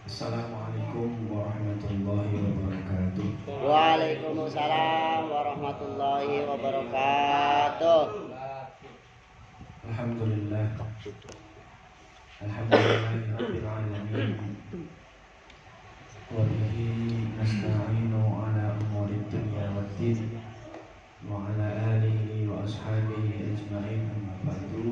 Assalamualaikum warahmatullahi wabarakatuh. Waalaikumsalam warahmatullahi wabarakatuh. Alhamdulillah. Alhamdulillahirabbil alamin. Wa bihi nasta'inu ala umuri dunya waddin wa ala alihi wa ashabihi ajma'in, amma ba'du.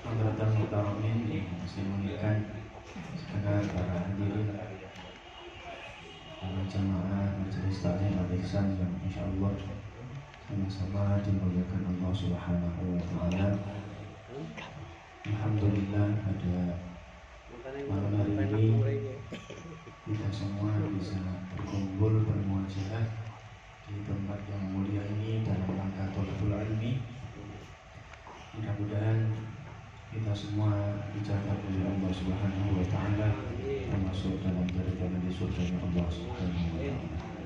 Hadratul mutaramin yang saya muliakan sekalian para hadirin, para jamaah majelis taklim al-ihsan yang insyaallah sama-sama dimuliakan Allah Subhanahu wa taala. Alhamdulillah pada malam hari ini kita semua bisa berkumpul bermuajalah di tempat yang mulia ini dalam rangka thalabul ilmi. Mudah-mudahan kita semua dijaga oleh Allah Subhanahu wa taala, termasuk dalam jalan di surga Allah Subhanahu wa taala.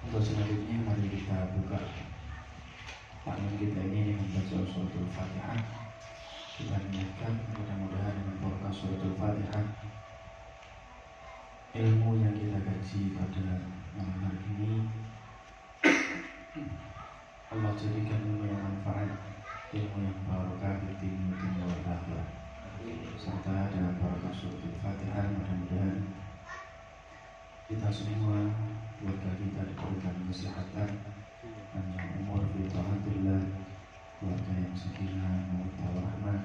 Untuk selanjutnya mari kita buka taklim kita ini dengan baca suratul Fatihah. Kita niatkan mudah-mudahan dengan berkah suratul Fatihah ilmu yang kita kaji pada malam hari ini Allah jadikan ilmu yang manfaat, ilmu yang barokah di dunia wal akhirah. Serta dalam barokah suratul Fatihah mudah-mudahan kita semua, keluarga kita diberikan kesehatan, panjang umur fi taatillah, keluarga yang sakinah, mawaddah warahmah,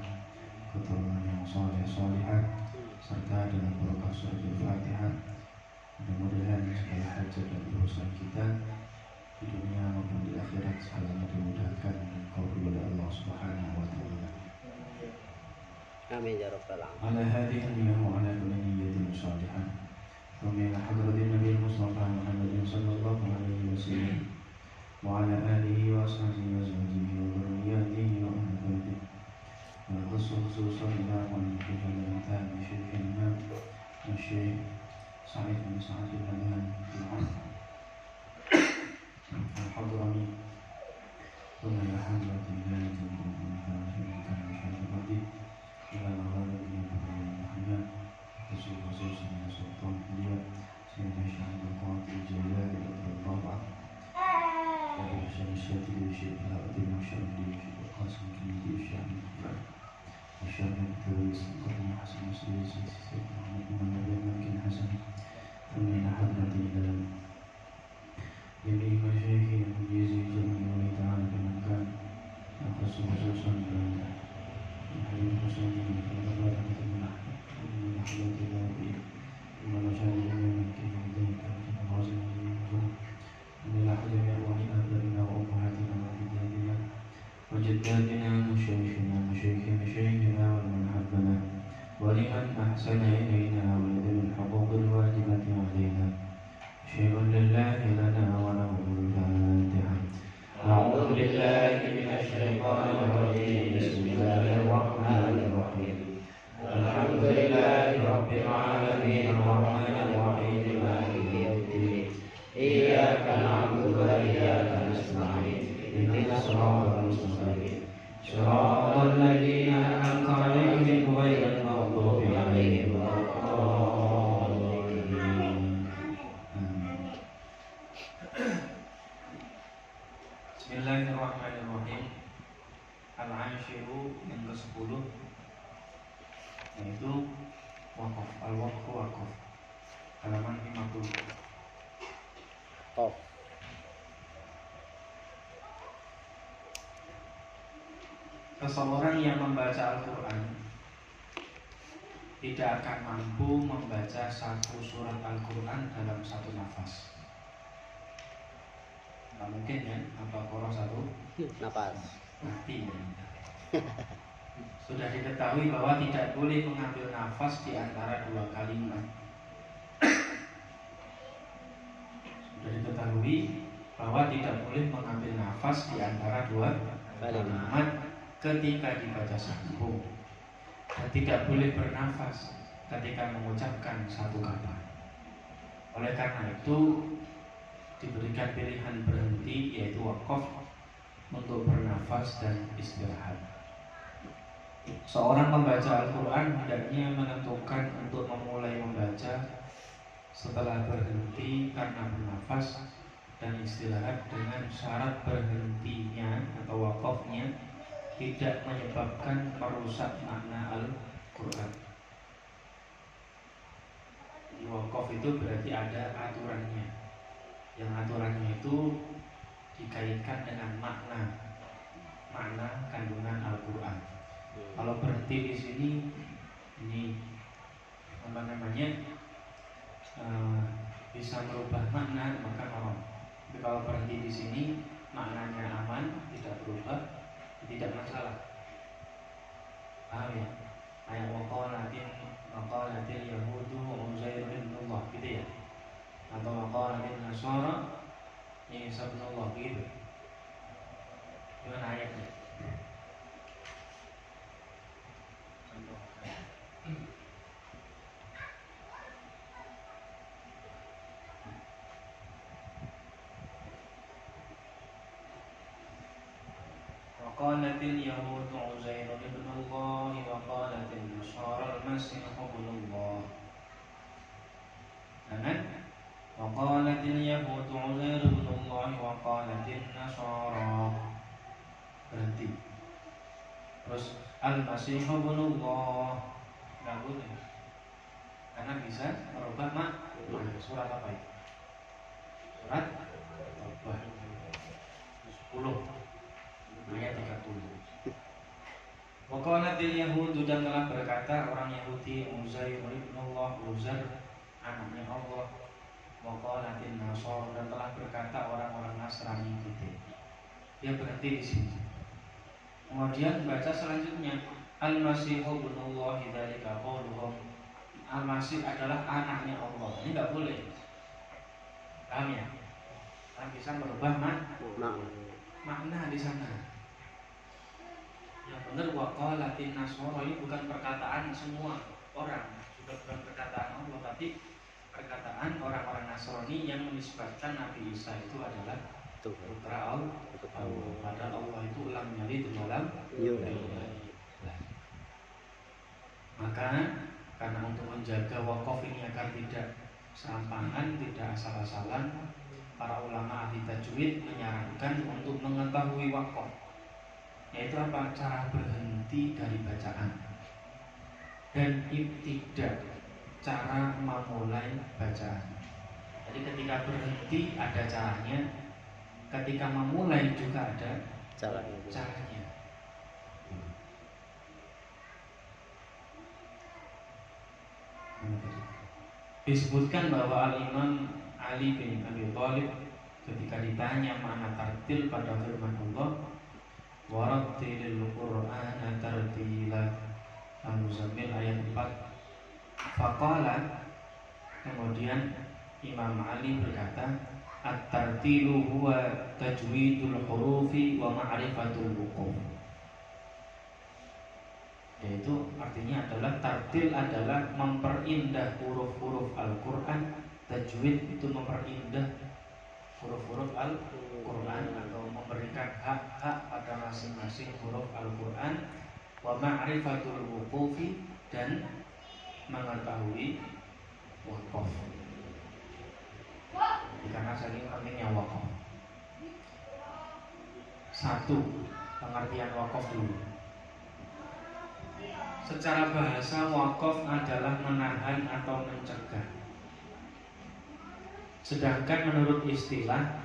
keturunan yang saleh salihah, serta dalam barokah suratul Fatihah mudah-mudahan segala hajat dan urusan kita di dunia maupun di akhirat segalanya dimudahkan dan dikabul oleh Allah Subhanahu wa taala. Amin ya rabbal alamin. Ala hadhihi an-niyyah wa ala kulli niyyatin salihah. Wa min hadratin Nabi Mustafa Muhammadin sallallahu alaihi wasallam wa ala alihi wa ashabihi wa zawjihi wa dhurriyyatihi wa ahli baitihi. Wa khususan ila man kana tabi shaykhina wa shaykh Sa'id bin Sa'id al-Nahyan al-Hadrami wa min hadratin Nabi وجداتنا مشايخنا مشايخ مشايخنا ومن حبنا ولمن أحسن إلينا ولذوي الحقوق الواجبة علينا. شيء لله لنا وله الفاتحة. أعوذ بالله من الشيطان الرجيم. بسم الله الرحمن الرحيم. الحمد لله رب العالمين الرحمن الرحيم مالك يوم الدين. إياك نعبد وإياك نستعين. اهدنا الصراط المستقيم صراط الذين أنعمت عليهم غير المغضوب عليهم ولا الضالين. Bismillahirrahmanirrahim. Al-Ashiru yang ke-10 yaitu wakaf, al-waqfu wakaf, halaman 50. Seseorang yang membaca Al-Quran tidak akan mampu membaca satu surat Al-Quran dalam satu nafas. Tidak mungkin ya, apa korong satu Nafas. mati. Sudah diketahui bahwa tidak boleh mengambil nafas di antara dua kalimat. Sudah diketahui bahwa tidak boleh mengambil nafas di antara dua kalimat ketika dibaca sambung, dan tidak boleh bernafas ketika mengucapkan satu kata. Oleh karena itu diberikan pilihan berhenti, yaitu wakaf, untuk bernafas dan istirahat. Seorang pembaca Al-Quran hendaknya menentukan untuk memulai membaca setelah berhenti karena bernafas dan istirahat dengan syarat berhentinya atau wakafnya tidak menyebabkan merusak makna Al-Quran. Di wakaf itu berarti ada aturannya. Yang aturannya itu dikaitkan dengan makna kandungan Al-Quran. Kalau berhenti di sini, ini apa namanya, bisa merubah makna, maka haram. Tapi kalau berhenti di sini, maknanya aman, tidak berubah, tidak masalah. Paham ya? Kayak waqalatil yahudu Uzair bin Allah, gitu ya? Atau waqalatil nasara Isa bin Allah, gitu. Gimana ayatnya? Waqalatil yahudu Uzair bin Allah wa qalatil nasara al-Masih ibn Allah. Jangan waqalatil yahudu Uzair bin Allah wa qalatil nasara. Berhenti. Terus al-Masih ibn Allah. Enggak boleh. Karena bisa merubah makna. Surat apa itu? Surat Taubah 10 ayat 30. Waqalatil yahudu, dan telah berkata orang Yahudi Uzair ibn Allah, Uzair anaknya Allah. Waqalatil nasara, dan telah berkata orang-orang Nasrani gitu. Dia berhenti di sini. Kemudian baca selanjutnya Al-Masih ibn Allah dzalika qauluhum. Al-Masih adalah anaknya Allah. Ini enggak boleh. Paham ya? Kan bisa merubah makna di sana. Yang benar waqalatin nasara ini bukan perkataan semua orang, juga bukan perkataan Allah, tapi perkataan orang-orang Nasrani yang menisbatkan Nabi Isa itu adalah putra Allah. Padahal Allah itu lam yalid wa lam yulad. Maka karena untuk menjaga wakaf ini agar tidak serampangan, tidak asal-asalan, para ulama ahli tajwid menyarankan untuk mengetahui wakaf, yaitu apa? Cara berhenti dari bacaan, dan ibtidah, cara memulai bacaan. Jadi ketika berhenti ada caranya, ketika memulai juga ada caranya. Disebutkan bahwa Al-Imam Ali bin Abi Thalib ketika ditanya makna tartil pada firman Allah, warattilil Qur'ana tartila, Al-Muzammil ayat 4. Faqala, kemudian Imam Ali berkata, at-tartilu huwa tajwidul hurufi wa ma'rifatul wuquf. Yaitu artinya adalah tartil adalah memperindah huruf-huruf Al-Quran. Tajwid itu memperindah huruf-huruf Al-Quran atau memberikan hak-hak pada masing-masing huruf Al-Quran. Wa ma'rifatul wuqufi, dan mengetahui wakaf. Karena saking pentingnya wakaf. Satu, pengertian wakaf dulu. Secara bahasa wakaf adalah menahan atau mencegah. Sedangkan menurut istilah,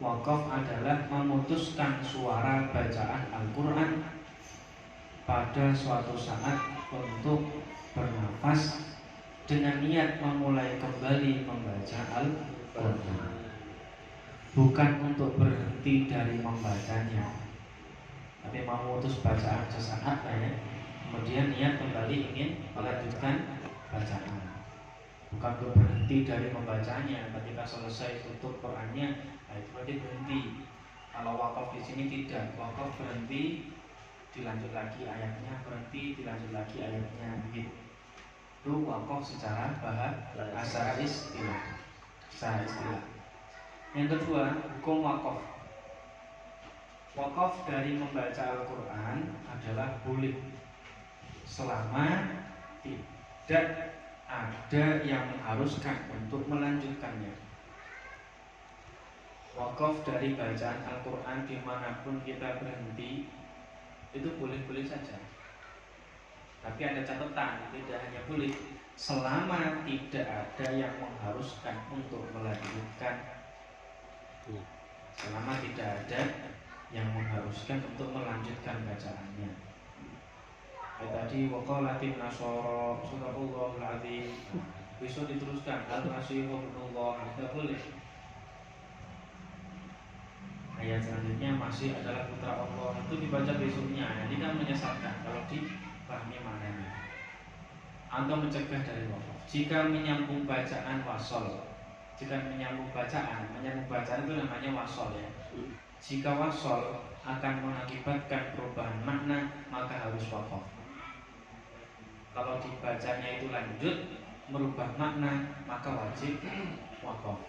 wakaf adalah memutuskan suara bacaan Al-Quran pada suatu saat untuk bernafas dengan niat memulai kembali membaca Al-Quran, bukan untuk berhenti dari membacanya, tapi memutus bacaan sesaat ya, kemudian niat kembali ingin melanjutkan bacaan, bukan untuk berhenti dari membacanya. Ketika selesai tutup Qurannya, nah itu berarti berhenti. Kalau wakaf di sini tidak, wakaf berhenti, dilanjut lagi ayatnya, berhenti, dilanjut lagi ayatnya, begitu. Itu wakaf secara bahasa istilah. Secara istilah. Yang kedua, hukum wakaf. Wakaf dari membaca Al-Quran adalah boleh selama tidak ada yang mengharuskan untuk melanjutkannya. Wakaf dari bacaan Al-Quran dimanapun kita berhenti itu boleh-boleh saja. Tapi ada catatan, tidak hanya boleh selama tidak ada yang mengharuskan untuk melanjutkan. Selama tidak ada yang mengharuskan untuk melanjutkan bacaannya. Kayak tadi waqalatin nasara sadaqallahul azim. Besok diteruskan al-masih ibnullah, tidak boleh. Ayat selanjutnya masih adalah putra Allah, itu dibaca besoknya. Ini kan menyesatkan kalau dipahami maknanya. Atau mencegah dari wakaf. Jika menyambung bacaan wasol, jika menyambung bacaan itu namanya wasol ya. Jika wasol akan mengakibatkan perubahan makna, maka harus wakaf. Kalau dibacanya itu lanjut merubah makna, maka wajib wakaf.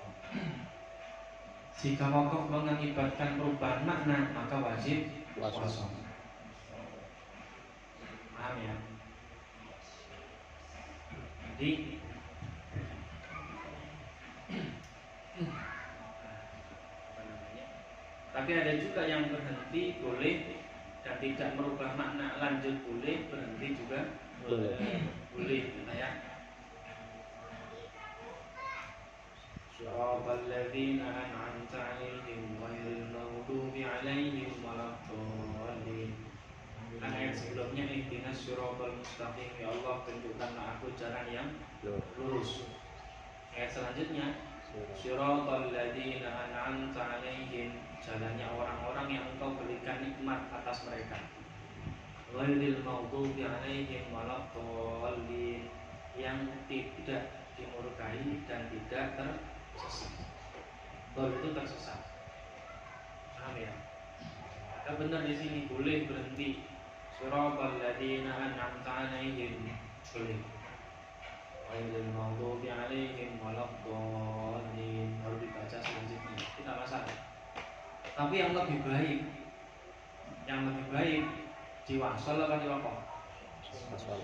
Jika wakaf mengakibatkan perubahan makna, maka wajib wasol. Paham ya? Jadi tapi ada juga yang berhenti boleh dan tidak merubah makna, lanjut boleh, berhenti juga boleh ya. Siratal ladzina an'amta 'alaihim ghairil maghdubi 'alaihim waladdallin. Ayat sebelumnya ihdinas siratal mustaqim, ya Allah tunjukkanlah aku jalan yang lurus. Ayat selanjutnya siratal ladzina an'amta 'alaihim, jalannya orang-orang yang engkau berikan nikmat atas mereka. Ghairil maghdubi 'alaihim waladdallin, yang tidak dimurkai dan tidak tersesat. Dol itu tersesat. Paham ya? Maka benar di sini boleh berhenti. Siratal ladzina an'amta 'alaihim boleh. Ghairil maghdubi 'alaihim waladdallin harus dibaca selanjutnya. Tidak masalah. Tapi yang lebih baik diwasol atau diwakaf? Wasol.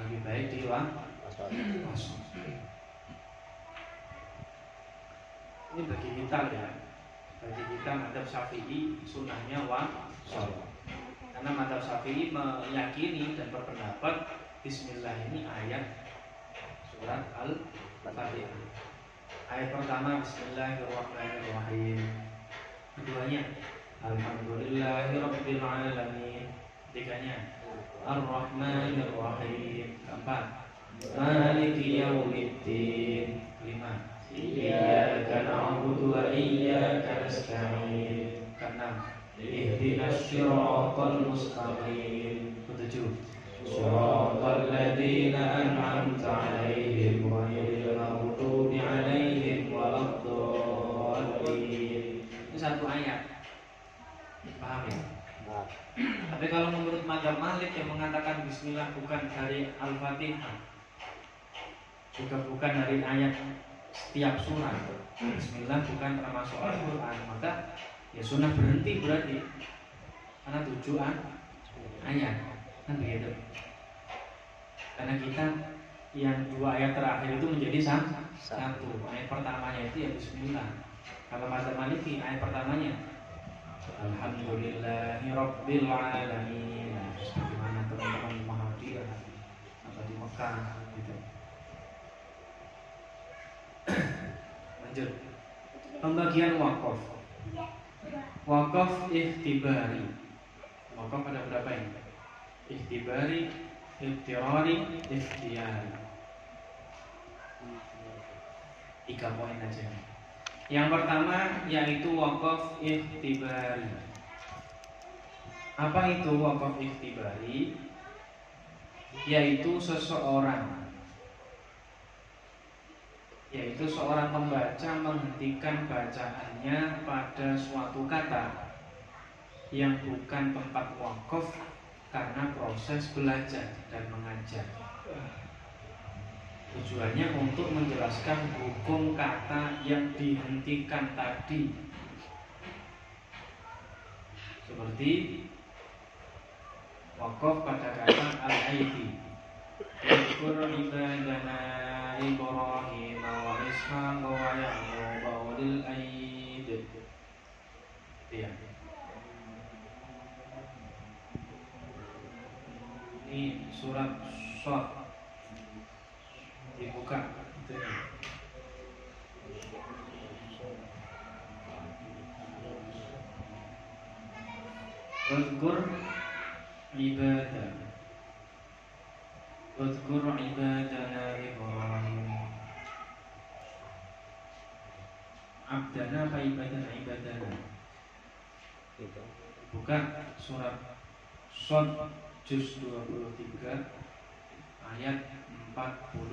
Lebih baik diwasol. Ini bagi kita ya. Bagi kita madzhab Syafi'i sunnahnya wasol. Karena madzhab Syafi'i meyakini dan berpendapat Bismillah ini ayat surat Al-Fatihah. Ayat pertama Bismillahirrahmanirrahim. Keduanya Alhamdulillahirabbil alamin. Ketiganya Ar-Rahmanirrahim. Keempat Maliki yaumiddin. Kelima Iyyaka na'budu wa iyyaka nasta'in. Keenam Ihdinas siratal mustaqim. Ketujuh Siratal ladzina an'amta 'alaihim ghairil maghdubi 'alaihim waladdallin. Itu satu ayat. Paham ya? Tapi kalau menurut madzhab Malik yang mengatakan bismillah bukan dari Al-Fatihah, juga bukan dari ayat setiap surat, bismillah bukan termasuk Al-Quran, maka ya sunnah berhenti berarti karena 7 ayat kan begitu. Karena kita yang 2 ayat terakhir itu menjadi satu. Ayat pertamanya itu ya bismillah. Kalau madzhab Maliki ayat pertamanya Alhamdulillahirabbil alamin. Sebagaimana teman-teman memahami atau di Mekah gitu. Lanjut. Pembagian wakaf. Wakaf ikhtibari. Wakaf ada berapa ini? Ikhtibari, iktirari, ikhtiyari. 3 poin aja. Yang pertama yaitu wakaf ikhtibari. Apa itu wakaf ikhtibari? Yaitu seorang pembaca menghentikan bacaannya pada suatu kata yang bukan tempat wakaf karena proses belajar dan mengajar. Tujuannya untuk menjelaskan hukum kata yang dihentikan tadi seperti wakaf pada kata al-aidi. Wadkur ibadana Ibrahim wa Ishaq wa Ya'qub wa ulil aidi. Iya. Ini surat Shad. Dibuka. Wadkur ibadana. Wadkur ibadana Ibrahim. Abdana apa ibadana? Ibadana. Buka surat Shad juz 23 ayat 45.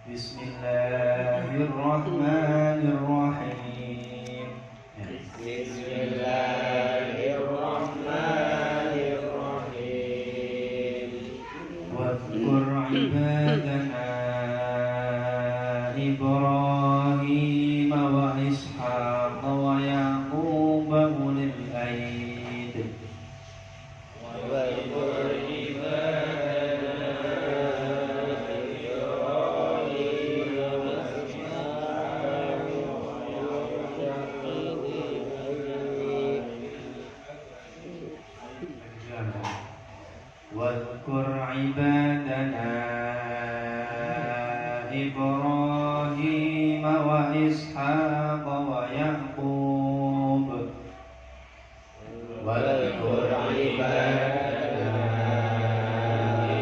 Bismillahirrahmanirrahim. Bismillahirrahmanirrahim. Wadkur ibadana Ibrahim wa Ishaq wa Ya'qub ulil aidi. Wadkur ibadana Ibrahim wa Ishaq Wadkur ibadana Ibrahim wa Ishaq wa Ya'qub. Wadkur ibadana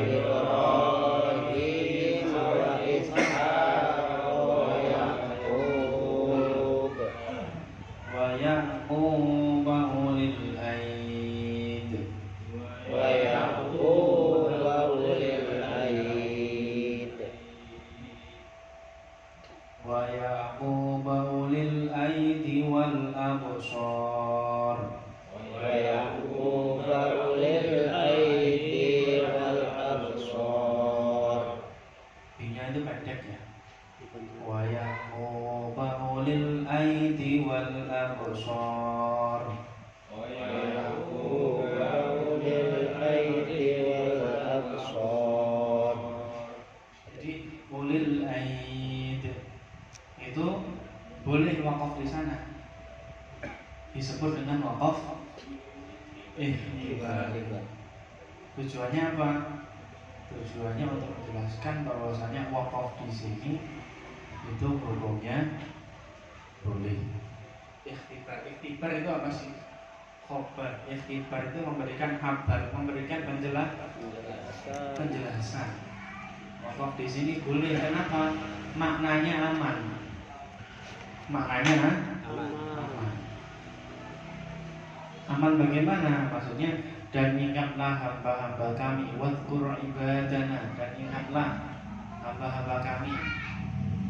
Ibrahim wa Ishaq wa Ya'qub wa Ya'qub ulil aid. wa Ya'qub ulil aid Wa Ya'qub ulil aidi wal absar. wa Ya'qub ulil aidi wal absar. Binya itu pendek ya. Wa Ya'qub ulil aidi wal absar. wa Ya'qub ulil aidi wal absar. Jadi ulil aid itu boleh wakaf di sana. Disebut dengan wakaf ihtibar. Tujuannya apa? Tujuannya untuk menjelaskan bahwasanya wakaf di sini itu hukumnya boleh. Ikhtibar itu apa sih? Khobar. Ikhtibar itu memberikan kabar, memberikan penjelasan. Wakaf di sini boleh. Kenapa? Maknanya aman. Maknanya aman. Aman bagaimana? Maksudnya, dan ingatlah hamba-hamba kami. Wadkur ibadana. Dan ingatlah hamba-hamba kami.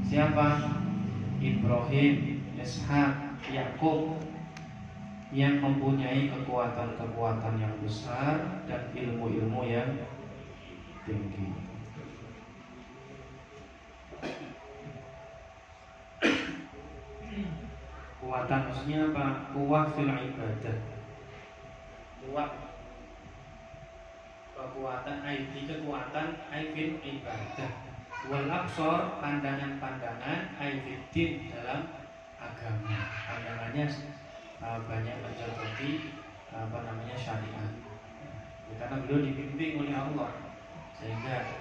Siapa? Ibrahim, Ishaq, Ya'qub, yang mempunyai kekuatan-kekuatan yang besar dan ilmu-ilmu yang tinggi. Kuatan maksudnya apa? Kuat fil ibadah. Kuat kekuatan kekuatan fil ibadah. Wal absor, pandangan-pandangan fiddin, dalam agama. Pandangannya banyak mencocoki syariat. Karena beliau dibimbing oleh Allah sehingga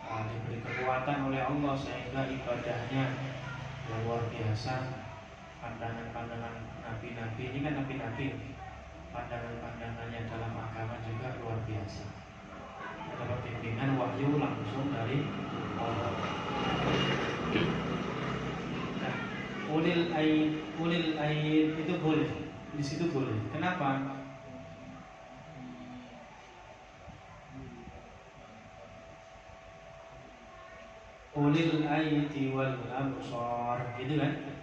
diberi kekuatan oleh Allah sehingga ibadahnya yang luar biasa. Pandangan-pandangan nabi-nabi, ini kan nabi-nabi, pandangan-pandangannya dalam agama juga luar biasa. Dapat bimbingan wahyu langsung dari Allah. Nah, ulil aid itu boleh, di situ boleh. Kenapa? Ulil aidi wal absar, gitu kan?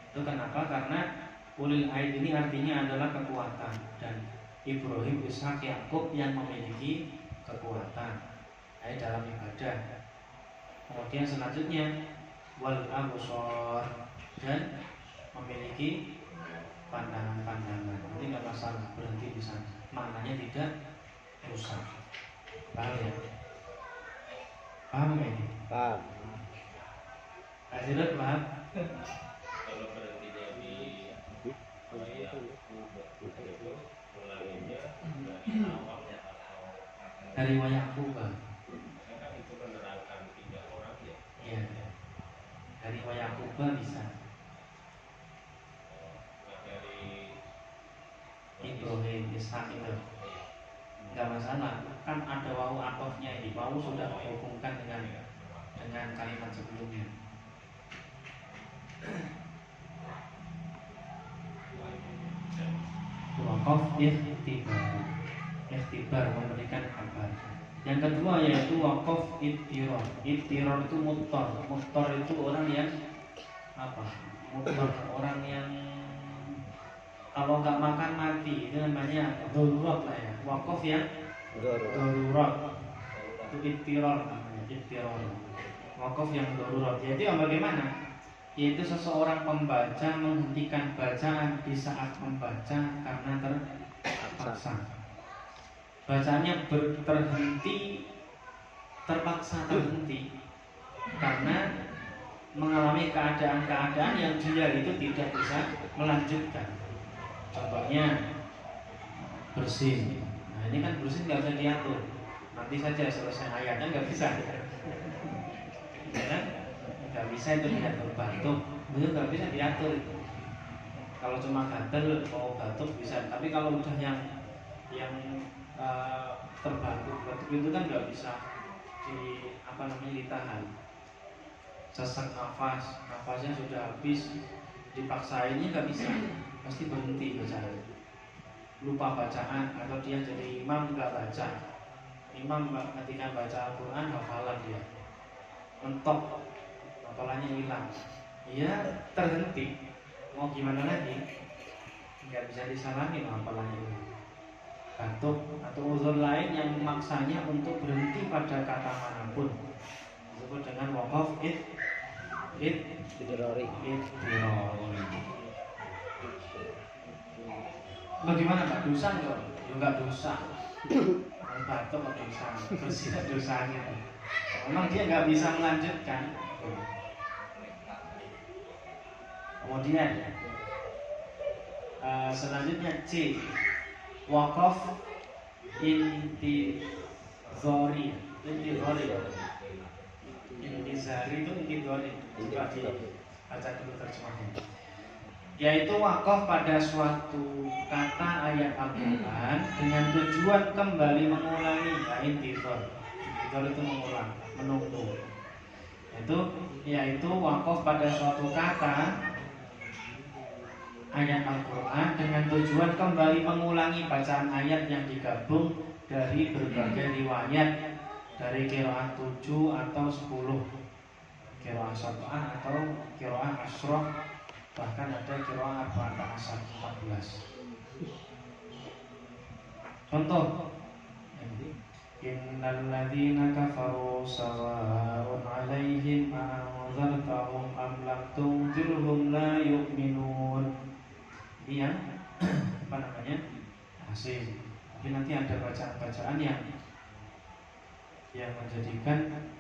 Itu kenapa? Karena ulil aid ini artinya adalah kekuatan, dan Ibrahim, Ishaq, Ya'qub yang memiliki kekuatan dalam ibadah. Kemudian selanjutnya wal absar, dan memiliki pandangan-pandangan. Nanti nggak masalah, berhenti di sana. Maknanya tidak rusak. Paham ya? Paham ya ini? Paham. Hadirat paham? Kalau berhentinya di ulanginya dari awalnya atau Dari Wayakuba. kan itu menerangkan 3 orang ya. Iya. Dari Wayakuba bisa. Nah, dari Ibrahim, Ishak itu nggak masalah. Kan ada wawu atofnya ini. Wawu sudah menghubungkan dengan kalimat sebelumnya. Wakaf ikhtibar memberikan kabar. Yang kedua yaitu wakaf ittiror. Ittiror itu muttor. Muttor itu orang yang apa? Muttor orang yang kalau nggak makan mati. Itu namanya darurat lah ya. Wakaf yang darurat. Itu ittiror namanya. Ittiror. Wakaf yang darurat. Jadi yang bagaimana? Yaitu seseorang pembaca menghentikan bacaan di saat membaca karena terpaksa. Bacanya terpaksa terhenti karena mengalami keadaan-keadaan yang dia itu tidak bisa melanjutkan. Contohnya bersin. Nah ini kan bersin nggak bisa diatur. Nanti saja selesai ayatnya nggak bisa. Ya kan? Nggak bisa itu diatur. Batuk itu nggak bisa diatur. Kalau cuma gatel mau batuk bisa, tapi kalau udah yang terbatuk itu kan nggak bisa ditahan. Sesak nafasnya sudah habis, dipaksainnya nggak bisa, pasti berhenti bacaan, lupa bacaan, atau dia jadi imam nggak baca. Imam ketika baca Al-Quran hafalan dia mentok, hafalannya hilang, ya terhenti. Mau gimana lagi? Nggak bisa disalahin hafalannya hilang. Batuk atau uzur lain yang memaksanya untuk berhenti pada kata manapun disebut dengan wakaf ittirori. Bagaimana Pak? Dosa enggak? Ya enggak dosa. Batuk atau dosa, bersih dosanya. Memang dia nggak bisa melanjutkan. Kemudian selanjutnya C, wakaf intizari itu intizari. Coba dibaca dulu terjemahnya. Yaitu wakaf pada suatu kata ayat Al-Quran dengan tujuan kembali mengulangi. Intizar itu mengulang, menunggu. Yaitu wakaf pada suatu kata ayat Al-Quran dengan tujuan kembali mengulangi bacaan ayat yang digabung dari berbagai riwayat dari qiraat 7 atau 10, qiraat 7 atau qiraat asroh, bahkan ada qiraat 14. Contoh, innal ladzina kafaru sawa'un 'alaihim a'anzartahum am lam tunzirhum la yu'minun. Ini yang asing. Tapi nanti ada bacaan-bacaan yang menjadikan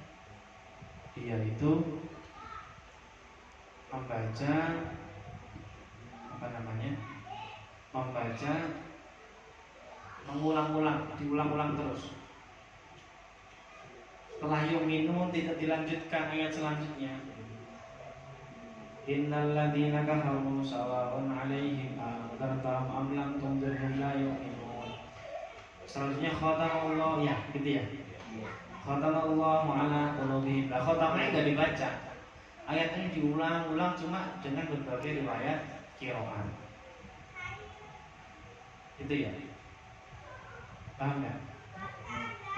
dia itu membaca mengulang-ulang, diulang-ulang terus. Setelah yu'minun tidak dilanjutkan ayat selanjutnya. Innal ladzina kafaru sawa'un 'alaihim a'anzartahum am lam tunzirhum la yu'minun. Selanjutnya khatamallahu ya, gitu ya. Khatamallahu 'ala qulubihim. Lah khatamnya enggak dibaca. Ayat ini diulang-ulang cuma dengan berbagai riwayat qiraat. Itu ya. Paham enggak?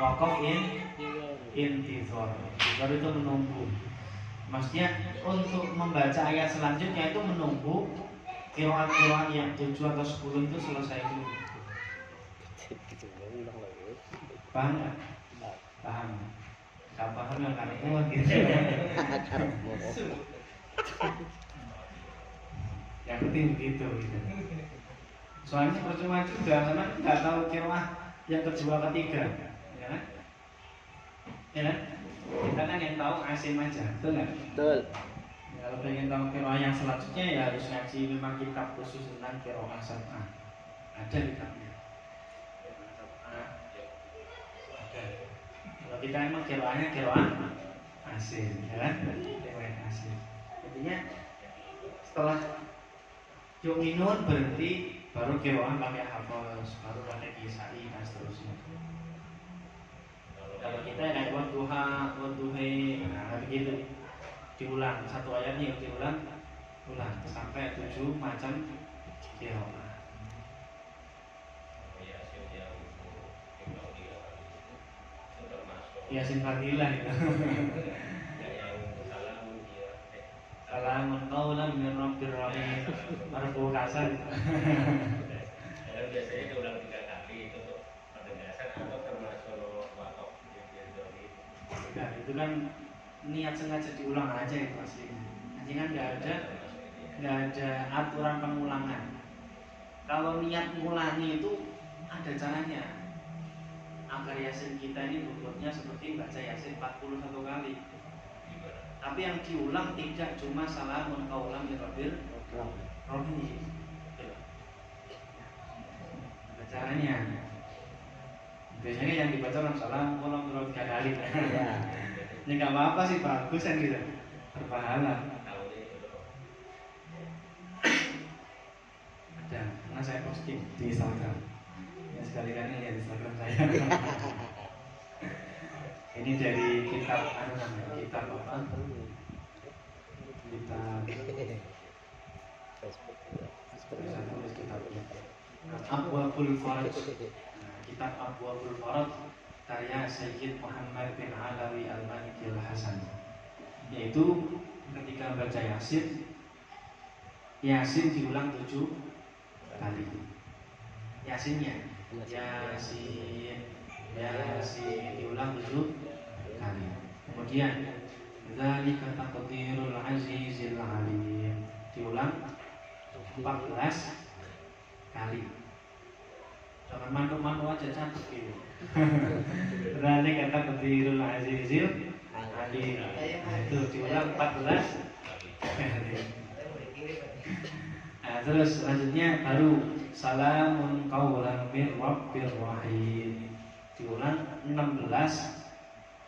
Waqaf intizar. Intizar itu menunggu. Maksudnya untuk membaca ayat selanjutnya itu menunggu qiraat-qiraat yang 7 atau 10 itu selesai dulu. Paham nggak? Paham. Gak paham yang karena gitu. Yang penting begitu gitu. Soalnya percuma juga karena nggak tahu qiraah yang kedua ketiga, ya kan? Ya kan? Kita kan yang tahu asim aja, betul nggak? Betul. Ya, kalau pengen tahu qiraah yang selanjutnya ya harus ngaji memang kitab khusus tentang qiraah sab'ah. Ada kitabnya. Ada. Kalau kita emang qiraahnya qiraah asim, ya kan? Riwayat asim. Intinya setelah yu'minun berhenti baru qiraah pakai hafaz, baru pakai kisai dan seterusnya. Kalau kita kayak wadduha, wadduhi, nah begitu. Diulang satu ayatnya diulang sampai 7 macam qiraah. Yasin Fadilah itu. Salamun qaulan min rabbir rahim. Marfu kasan. Biasanya diulang 3 kali itu untuk penegasan atau termasuk wakaf Nah, itu kan niat sengaja diulang aja itu aslinya. Nanti kan nggak ada aturan pengulangan. Kalau niat ngulangi itu ada caranya. Agar Yasin kita ini bobotnya seperti baca Yasin 41 kali. Tapi yang diulang tidak cuma salamun qaulan min rabbir rahim. Ada caranya. Biasanya yang dibaca kan salam qaulan min rabbir 3 kali. Ya nggak apa-apa sih, bagus kan gitu. Berpahala. Ada, karena saya posting di Instagram. Ya sekali-kali lihat Instagram saya. Ini dari kitab kitab apa? Kitab saya tulis kitabnya. Abwaabul Faraj. Kitab Abwaabul Faraj karya Sayyid Muhammad bin Alawi Al-Maliki Al-Hasan. Yaitu ketika baca Yasin diulang 7 kali. Yasinnya Yasin diulang 7 kali. Kemudian dzalika taqdirul azizil alim diulang 14 kali. Jangan mandu-mandu aja catat gitu. Dzalika taqdirul azizil alim. Itu diulang 14 kali. Nah, terus selanjutnya baru salamun qaulan min rabbir rahim diulang 16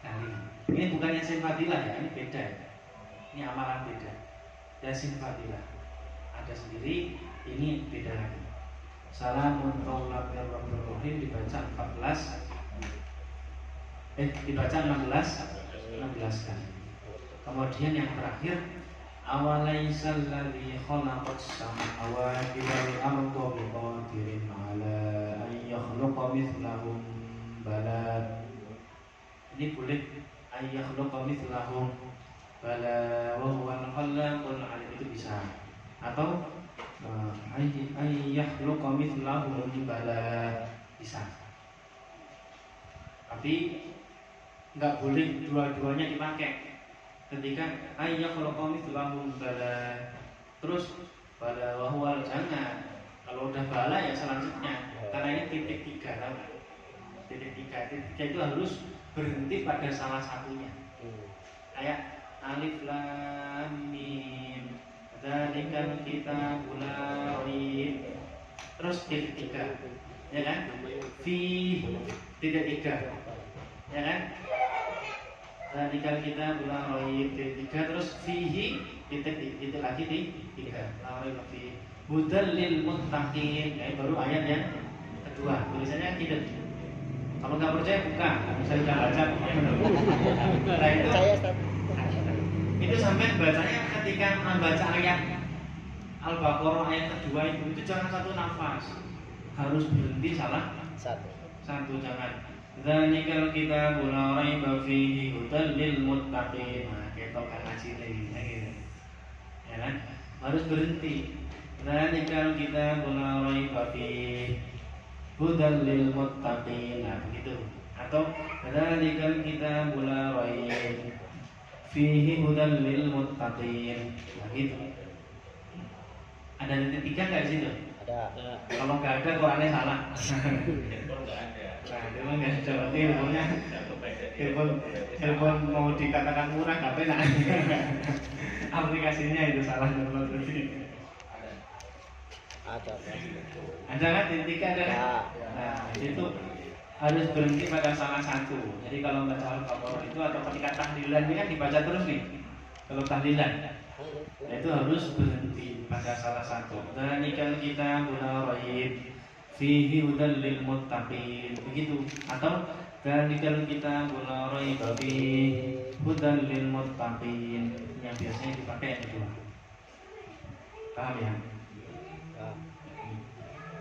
kali. Ini bukan Yasin Fadilah ya, ini beda. Ini amalan beda. Yasin Fadilah ada sendiri, ini beda lagi. Salamun qaulan min rabbir rahim dibaca 16 kali. Kemudian yang terakhir awalaisal ladzi khalaqas samawati wal arda biqadirin ala an yakhluqa mithlahum bala. Ini boleh an yakhluqa mithlahum bala wa huwal khallaqul alim, itu bisa. Atau an yakhluqa mithlahum bala, bisa. Tapi enggak boleh dua-duanya dipakai. Ketika ayah kalau kami tulahum bala terus bala wahwal, jangan. Kalau udah bala ya selanjutnya, karena ini titik 3 tahu. Titik 3 itu harus berhenti pada salah satunya. Kayak alif lam mim dzalikal kitabul la raib, terus titik 3, ya kan? Fi titik 3, ya kan? Radikal kita bulan rohib titik 3, terus fihi titik lagi di 3. Rohib fi hudal lil muttaqin. Ini baru ayat yang kedua. Tulisannya tidak. Kalau nggak percaya buka, bisa kita baca. Nah itu sampai bacanya ketika membaca ayat Al-Baqarah ayat kedua itu jangan satu nafas, harus berhenti satu jangan. Dzalikal kitabul la raiba fihi hudal lil muttaqin. Nah, ketok ngaji lagi gitu. Ya kan? Harus berhenti. Dzalikal kitabul la raiba fihi hudal lil muttaqin. Nah, begitu. Atau dzalikal kitabul la raiba fihi hudal lil muttaqin. Nah, gitu. Ada titik 3 nggak di situ? Ada. Kalau nggak ada Qurannya salah. Handphone nggak ada. Nah, itu mah nggak ada berarti ilmunya. Satu baca di Telepon mau dikatakan murah nggak enak. Aplikasinya itu salah berarti. Ada. Ada kan titik 3 ada kan? Nah, itu harus berhenti pada salah satu. Jadi kalau baca Al-Baqarah itu atau ketika tahlilan ini kan dibaca terus nih. Kalau tahlilan, nah itu harus berhenti pada salah satu. Dzalikal kitabul raib fihi hudal lil muttaqin. Begitu. Atau dzalikal kitabul raib fihi hudal lil muttaqin. Yang biasanya dipakai yang kedua. Paham ya?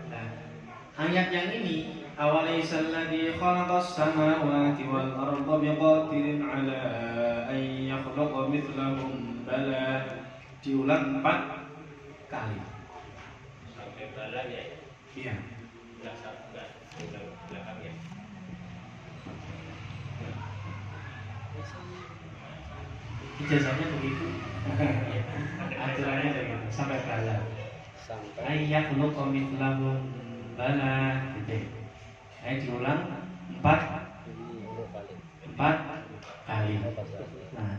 Nah, ayat yang ini awalaisal ladzi khalaqas samawati wal arda biqadirin ala an yakhluqa mithlahum bala, diulang 4 kali. sampai bala ya. Iya. Enggak belakang ya. Ijazahnya begitu. Aturannya begitu sampai bala. Sampai Ay yakhluqa mithlahum bala gitu. Diulang 4 kali. Nah,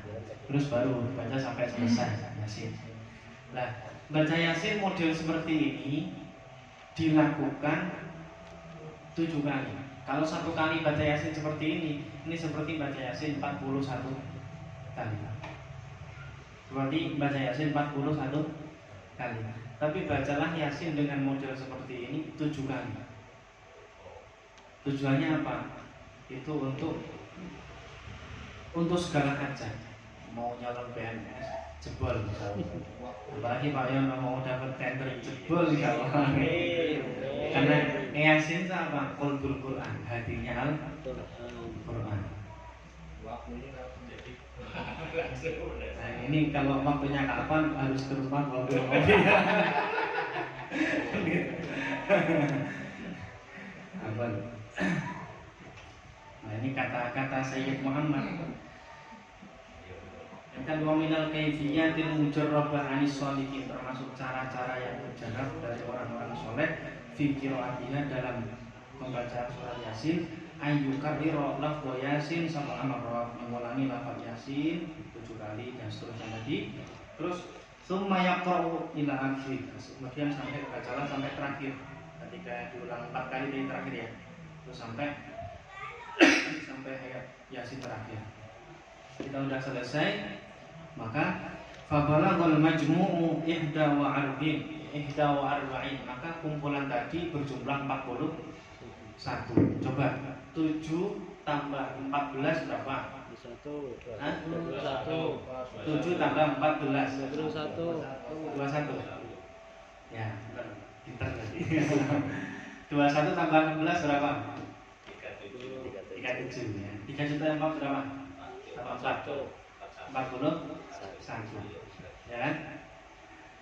terus baru baca sampai selesai Yasin. Nah, baca Yasin model seperti ini dilakukan 7 kali. Kalau 1 kali baca Yasin seperti ini seperti baca Yasin 41 kali. Berarti baca Yasin 41 kali. Tapi bacalah Yasin dengan model seperti ini 7 kali. Tujuannya apa? Itu untuk segala hajat. Mau nyalon PNS, jebol misalnya. Apalagi Pak Yon mau dapat tender, jebol misalnya. Karena Yasin itu apa? Qalbul Quran, hatinya Al-Quran. Waktunya langsung jadi langsung. Nah ini kalau waktunya kapan harus ke rumah ngobrol. Apa? Nah ini kata-kata Sayyid Muhammad. Yang kedua minal kaifiyatil mujarrabah anis sholihin, termasuk cara-cara yang mujarrab dari orang-orang soleh fi qiraatiha dalam membaca surat Yasin, ayyukarrira lafdh Yasin sama amara, mengulangi lafaz Yasin 7 kali dan seterusnya tadi. Terus summa yaqra'u ila akhir, kemudian sampai bacalah sampai terakhir. Ketika diulang 4 kali dari terakhir ya. Terus sampai ayat Yasin terakhir. Kita sudah selesai, maka fabalaghal majmu'u 41, maka kumpulan tadi berjumlah 41. Coba 7 tambah 14 berapa? 21. 7 tambah 14 21. 21. Ya, pintar tadi. 21 tambah 16 berapa? 37 ya. 3 juta yang 4 berapa? 41. Ya kan?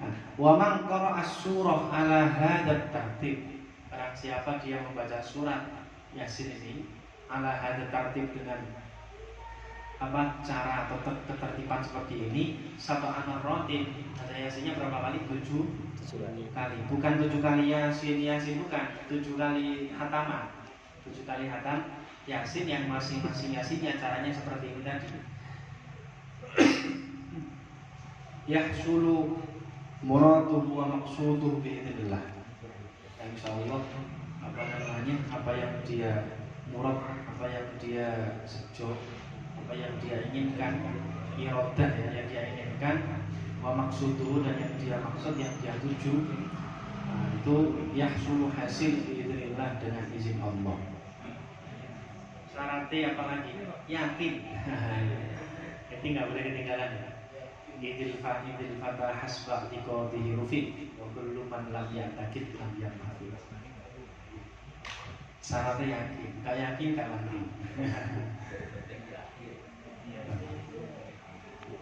Nah, wa man qara'a surah ala hadzal tartib. Barang siapa dia membaca surat Yasin ini ala hadzal tartib dengan cara atau ketertiban seperti ini, satu anak roti baca Yasinnya berapa kali? 7 kali. Bukan 7 kali Yasin bukan. 7 kali hataman. 7 kali hatam Yasin yang masing-masing Yasinnya caranya seperti ini tadi. Yahsulu muraduhu wa maqsuduhu biidznillah. Insyaallah apa yang dia murad, apa yang dia sejo, apa yang dia inginkan, iradah yang dia inginkan, wa maqsuduhu dan yang dia maksud, yang dia tuju, itu yahsulu hasil biidznillah dengan izin Allah. Syaratnya apa lagi? Yakin. Jadi nggak boleh ketinggalan ya. Idil fata hasba tiqatihi rufi wa kullu man lam ya'taqid lam ya'mahdi. Syaratnya yakin, gak yakin gak mandi.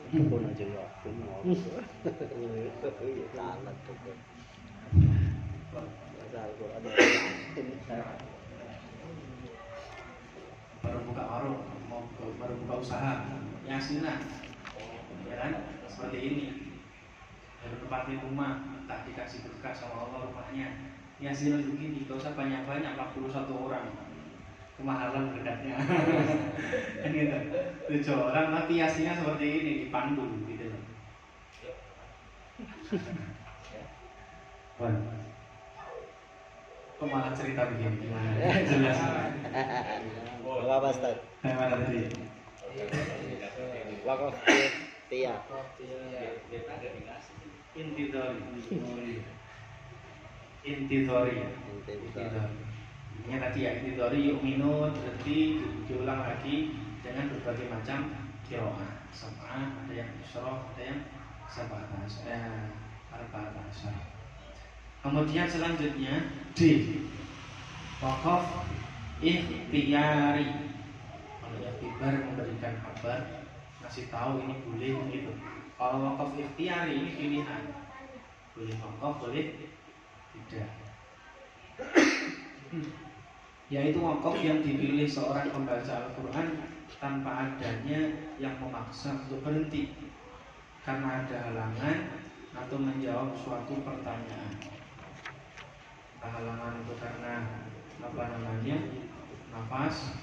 Pun aja ya, pun mau. Salah tuh. Ada. Baru buka warung, baru buka usaha, Yasinan, ya kan? Seperti ini, baru tempati rumah, tak dikasih berkah sama Allah rumahnya. Yasin begini, gak usah banyak-banyak, 41 orang. Kemahalan berkatnya. Kan gitu. 7 orang tapi yasinnya seperti ini dipandu gitu loh. Kok malah cerita begini gimana? Jelas. Apa Ustaz? Gimana tadi? Wakaf Tia. Intidori. Ini tadi ya intidori yuk minut berarti diulang lagi dengan berbagai macam qiraah. Sama ada yang isroh, ada yang arba'at asyar. Kemudian selanjutnya D. Wakaf ikhtiyari. Kalau yang kibar memberikan kabar, kasih tahu ini boleh gitu. Kalau wakaf ikhtiyari ini pilihan. Boleh wakaf, boleh tidak. Yaitu wakaf yang dipilih seorang pembaca Al-Quran tanpa adanya yang memaksa untuk berhenti karena ada halangan atau menjawab suatu pertanyaan. Halangan itu karena nafas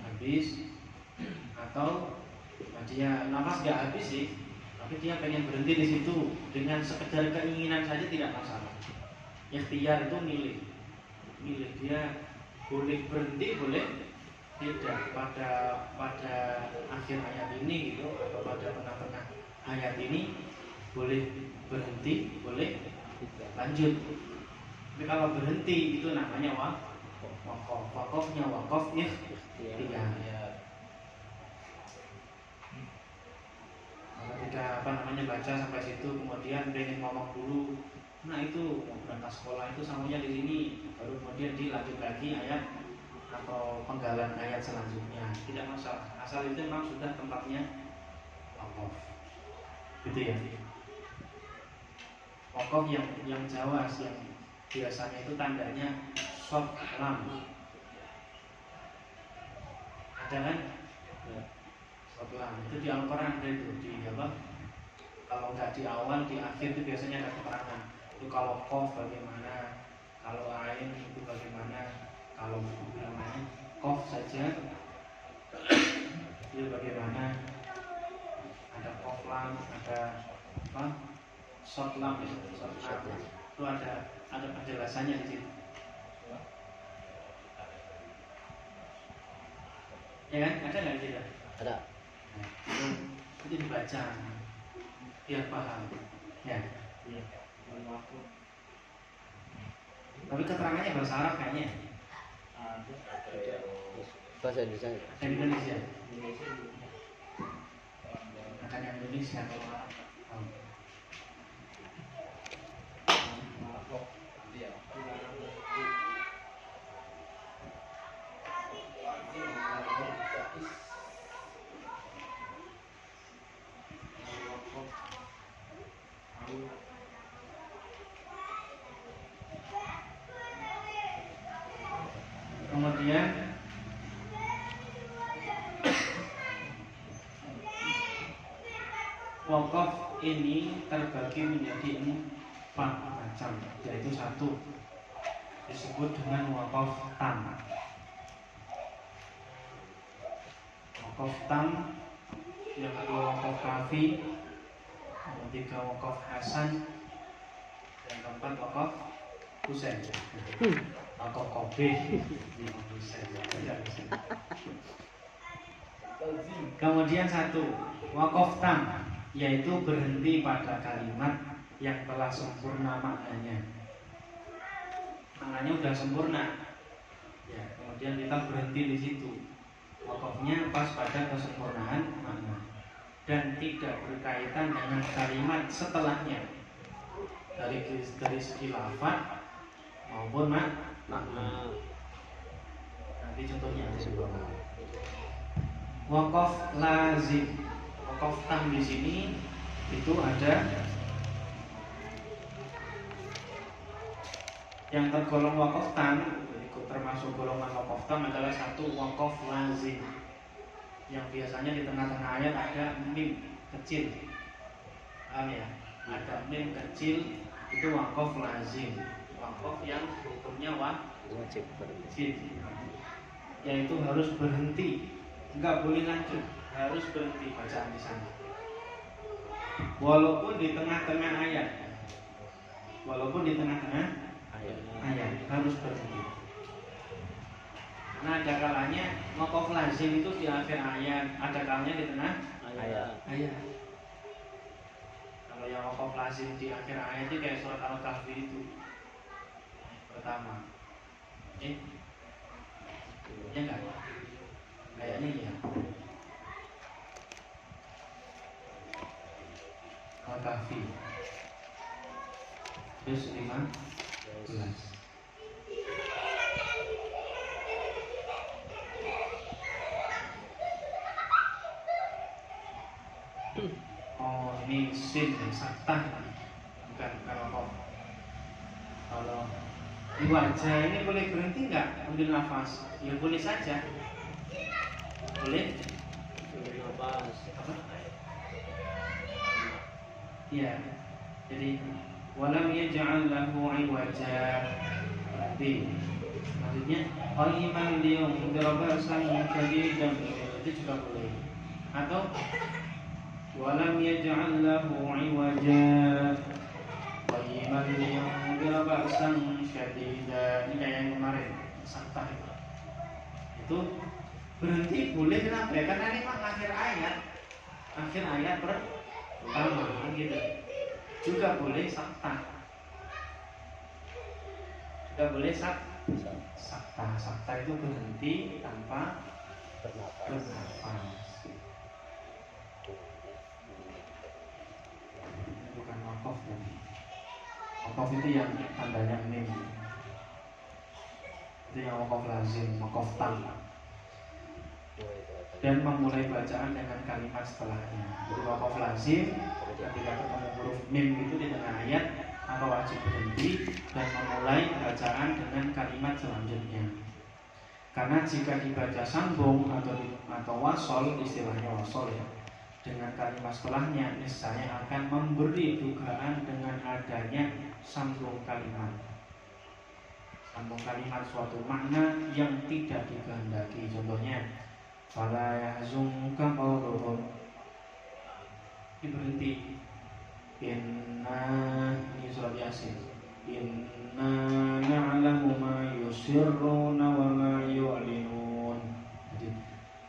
habis, atau dia nafas gak habis sih, tapi dia pengen berhenti di situ dengan sekedar keinginan saja tidak masalah. Ikhtiar itu milih dia boleh berhenti boleh tidak pada akhir ayat ini gitu, atau pada tengah-tengah ayat ini boleh berhenti boleh lanjut. Tapi kalau berhenti itu namanya wakafnya wakaf ikhtiyar. Ketika baca sampai situ kemudian pengen ngomong dulu, nah itu berangkat sekolah itu sambungnya di sini, baru kemudian dilanjut lagi ayat atau penggalan ayat selanjutnya, tidak masalah asal itu memang sudah tempatnya wakaf gitu ya. Wakaf yang Jawa yang biasanya itu tandanya short lam, ada kan? Short lam itu di Al-Quran ada itu di apa? Kalau nggak di awal di akhir itu biasanya ada keterangan. Itu kalau kof bagaimana, kalau ain itu bagaimana, kalau namanya kof saja itu bagaimana, ada kof lam, ada apa? Short lam itu, short lam itu ada penjelasannya di situ. Ya kan? Ada nggak di situ? Ada. Nah, itu dibaca biar paham. Ya. Iya. Tapi keterangannya bahasa Arab kayaknya. Bahasa Indonesia. Indonesia. Akan yang Indonesia kalau Arab. Kemudian wakaf ini terbagi menjadi 4 macam, yaitu 1 disebut dengan wakaf tam. Wakaf tam, yang kedua wakaf kafi, yang ketiga wakaf hasan, yang keempat wakaf husain. Wakaf kobe, kemudian 1 wakaf tam, yaitu berhenti pada kalimat yang telah sempurna maknanya. Maknanya udah sempurna, ya, kemudian kita berhenti di situ. Wakafnya pas pada kesempurnaan makna dan tidak berkaitan dengan kalimat setelahnya dari segi lafaz maupun makna. Nanti contohnya wakaf lazim, wakaf tam di sini itu ada yang tergolong wakaf tam, termasuk golongan wakaf tam adalah 1 wakaf lazim, yang biasanya di tengah-tengah ayat ada mim kecil, ya, ada mim kecil itu wakaf lazim, wakaf yang hukumnya Wajib berhenti. wajib, yaitu harus berhenti, nggak boleh lanjut, harus berhenti bacaan di sana. Walaupun di tengah-tengah ayat, ayat harus berhenti. Karena ada kalanya wakaf lazim itu di akhir ayat, ada kalanya di tengah ayat. Kalau yang wakaf lazim di akhir ayat itu kayak surat Al-Kahfi itu pertama. Ya enggak? Kayaknya ya. Al-Kahfi. Terus 15. Oh, ini sin dan saktah, bukan wakaf. Kalau di wajah ini boleh berhenti nggak ambil nafas? Ya boleh saja. Boleh? Nafas. Apa? Ya. Jadi walam yaj'al lahu 'iwaja. Berarti maksudnya qayyiman liyunzira ba'san shadidan, itu juga boleh. Atau walam yaj'al lahu 'iwaja qayyiman liyunzira ba'san shadidan. Ini kayak yang kemarin saktah itu berhenti boleh. Kenapa ya? Karena ini mah akhir ayat pertama gitu. Juga boleh saktah, sakta itu berhenti tanpa bernafas. Bukan wakaf ya. Wakaf itu yang tandanya mim. Itu yang wakaf lazim, wakaf tam. Dan memulai bacaan dengan kalimat setelahnya. Jadi wakaf lazim ketika ketemu huruf mim itu di tengah ayat, maka wajib berhenti dan memulai bacaan dengan kalimat selanjutnya. Karena jika dibaca sambung atau wasol, istilahnya wasol ya, dengan kalimat setelahnya, niscaya akan memberi dugaan dengan adanya sambung kalimat suatu makna yang tidak dikehendaki. Contohnya, fala yahzunka qawluhum, ini berhenti. Inna, ini surat Yasin. Inna na'lamu ma yusirruna wa ma yu'linun. Jadi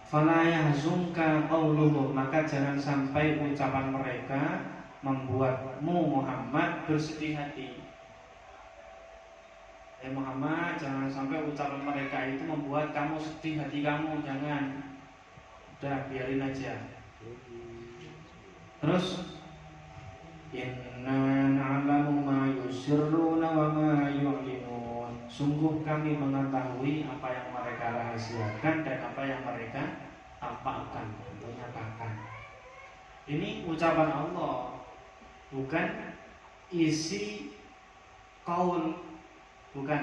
fala yahzunka qawluhum, maka jangan sampai ucapan mereka membuatmu Muhammad bersedih hati. Muhammad, jangan sampai ucapan mereka itu membuat kamu sedih hati kamu, jangan. Udah, biarin aja. Terus inna na'lamu ma yusirruna wa ma yu'linun, sungguh kami mengetahui apa yang mereka rahasiakan dan apa yang mereka tampakkan atau nyatakan. Ini ucapan Allah, bukan isi qaul, bukan.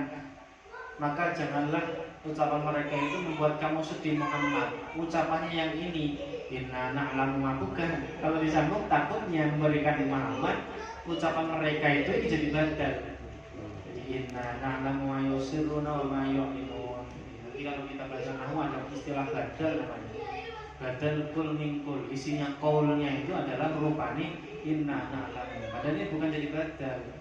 Maka janganlah ucapan mereka itu membuat kamu sedih Muhammad. Ucapannya yang ini, inna na'lamu ma, bukan. Kalau disambung takutnya memberikan Muhammad ucapan mereka itu jadi badal. Jadi inna na'lamu ma yusirruna wa ma yu'linun. Jadi kalau kita baca nahwu ada istilah badal namanya. Badal kul min kul, isinya qaulnya itu adalah merupani inna na'lamu. Padahal ini bukan jadi badal.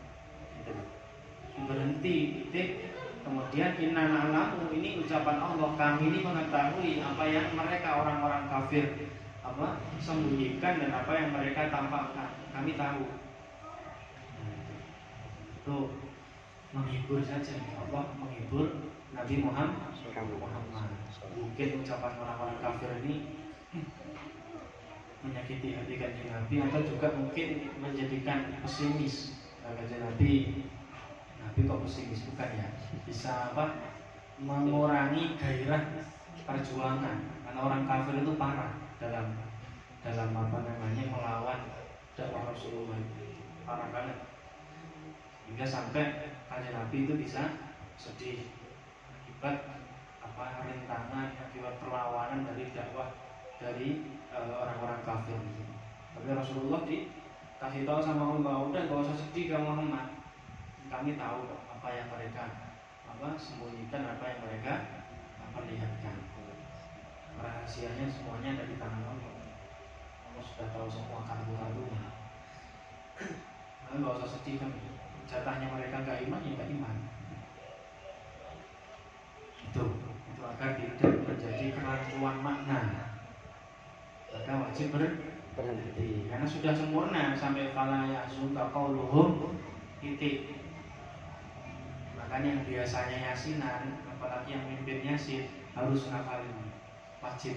Berhenti titik. Kemudian inna na'lamu, ini ucapan Allah, kami ini mengetahui apa yang mereka orang-orang kafir sembunyikan dan apa yang mereka tampakkan. Kami tahu. Tuh, menghibur saja. Allah menghibur Nabi Muhammad. Mungkin ucapan orang-orang kafir ini menyakiti hati kanjeng Nabi, atau juga mungkin menjadikan pesimis kanjeng Nabi kok pesimis, bukan ya? Bisa mengurangi gairah perjuangan, karena orang kafir itu parah dalam melawan dakwah Rasulullah, parah banget, hingga sampai kanjeng Nabi itu bisa sedih akibat rintangan, akibat perlawanan dari dakwah dari orang-orang kafir. Tapi Rasulullah dikasih tahu sama Allah, udah gak usah sedih kamu Muhammad, kami tahu apa yang mereka sembunyikan, apa yang mereka perlihatkan. Rahasianya semuanya ada di tangan Allah. Allah sudah tahu semua kandungannya. Nah, nggak usah sedih kan. Jatahnya mereka nggak iman, ya nggak iman. Itu agar tidak menjadi kerancuan makna. Maka wajib berhenti. Karena sudah sempurna sampai fala yahzunka qauluhum titik. Makanya yang biasanya yasinan, apalagi yang mimpin yasin, harus ngafalin. Wajib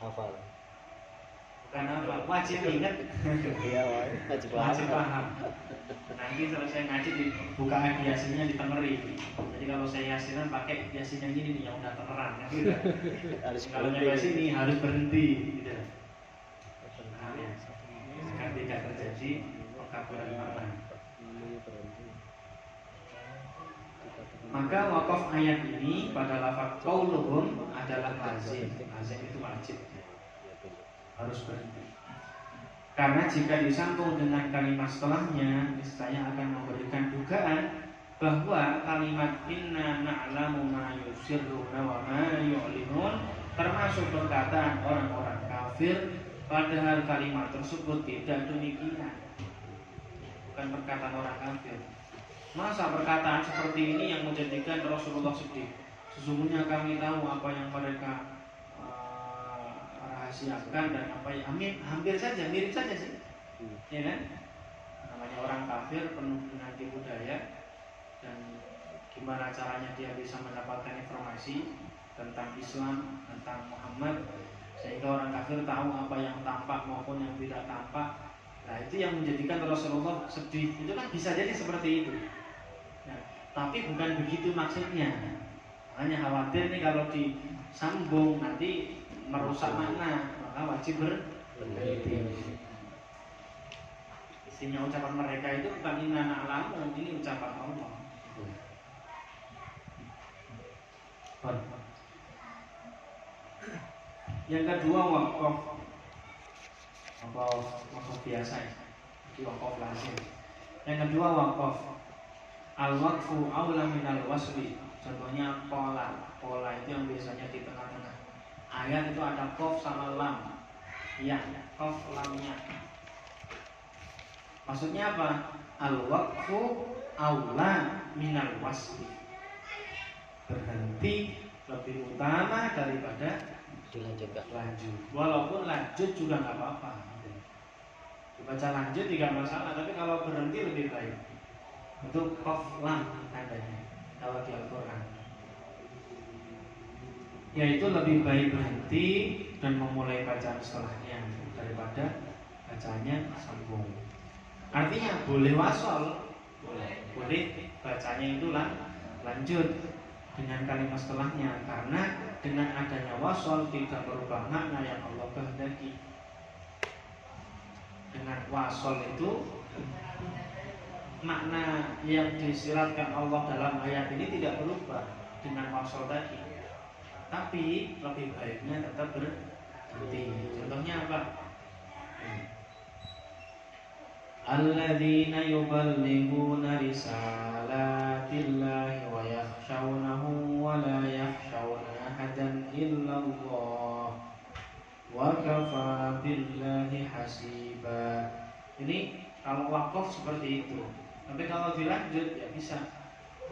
hafal. Bukan apa, wajib ingat. Iya, Wajib paham. Nanti selesai ngaji dibuka yasinnya ditengeri. Jadi kalau saya yasinan pakai yasin yang ini nih yang udah tengeran. Harus kalau nyampe sini harus berhenti. Gitu. Nah, ya. Agar tidak terjadi pengkaburan makna. Maka wakaf ayat ini pada lafaz qauluhum adalah lazim. Lazim itu wajib. Harus berhenti. Karena jika disambung dengan kalimat setelahnya, niscaya akan memberikan dugaan bahwa kalimat inna na'lamu ma yusirruna wa ma yu'linun termasuk perkataan orang-orang kafir, padahal kalimat tersebut tidak demikian. Bukan perkataan orang kafir. Masa perkataan seperti ini yang menjadikan Rasulullah sedih? Sesungguhnya kami tahu apa yang mereka rahasiakan dan apa yang hampir saja, mirip saja sih, ya kan? Namanya orang kafir penuh dengan tipu daya, dan gimana caranya dia bisa mendapatkan informasi tentang Islam, tentang Muhammad, sehingga orang kafir tahu apa yang tampak maupun yang tidak tampak. Nah, itu yang menjadikan Rasulullah sedih. Itu kan bisa jadi seperti itu. Nah, tapi bukan begitu maksudnya. Makanya khawatir nih kalau disambung nanti merusak makna, maka wajib berhenti. Isinya ucapan mereka itu bukan inna na'lamu, ini ucapan Allah. Yang kedua wakaf biasa, itu wakaf lazim. Yang kedua wakaf al-waqfu aula minal wasli. Contohnya pola itu yang biasanya di tengah-tengah ayat itu ada qaf sama lam. Ya, qaf lamnya. Maksudnya apa? Al-waqfu aula minal wasli. Berhenti lebih utama daripada dilanjutkan. Lanjut. Walaupun lanjut juga nggak apa-apa. Dibaca lanjut tidak masalah, tapi kalau berhenti lebih baik. Untuk qaf lam tandanya kalau di Al-Quran, yaitu lebih baik berhenti dan memulai bacaan setelahnya daripada bacanya sambung. Artinya boleh wasol, boleh bacanya itu lanjut dengan kalimat setelahnya, karena dengan adanya wasol tidak berubah makna yang Allah kehendaki. Dengan wasol itu makna yang disiratkan Allah dalam ayat ini tidak berubah dengan wasol tadi, tapi lebih baiknya tetap berhenti. Contohnya apa? Alladzina yuballighuna risalatillahi wa yakhshawnahu wa la yakhshawna ahadan illallah wa kafa billahi hasiba. Ini kalau wakaf seperti itu. Tapi kalau dilanjut ya bisa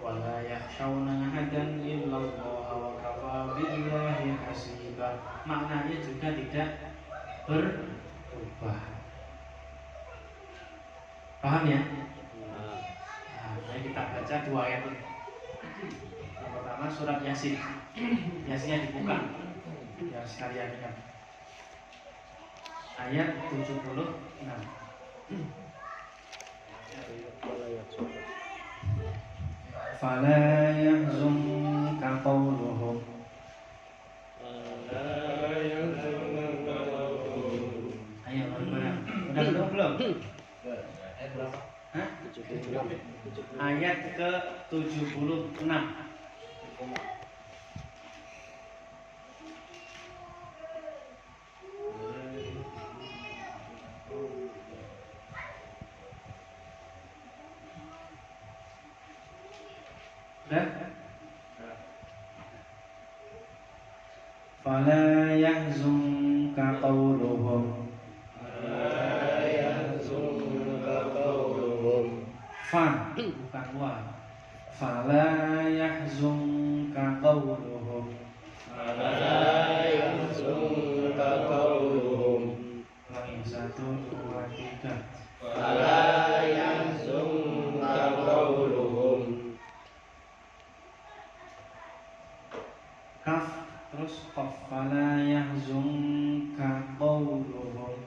wa la yakhshawna ahadan illallah wa kafa billahi hasiba. Maknanya juga tidak berubah. Paham ya? Nah, mari kita baca dua ayat ini. Yang pertama surat Yasin. Yasinnya dibuka biar sekalian ingat. Ayat 76. Fala yahzunka qawluhum. Ayo bareng-bareng. Udah ketemu belum? Hah? Ayat ke-76. Dah? Fala yahzunka qawluhum. Fa bukan wa. Fala yahzunka qawluhum. Lagi 1, 2, 3. Kaf terus qaf. Fala yahzunka qawluhum.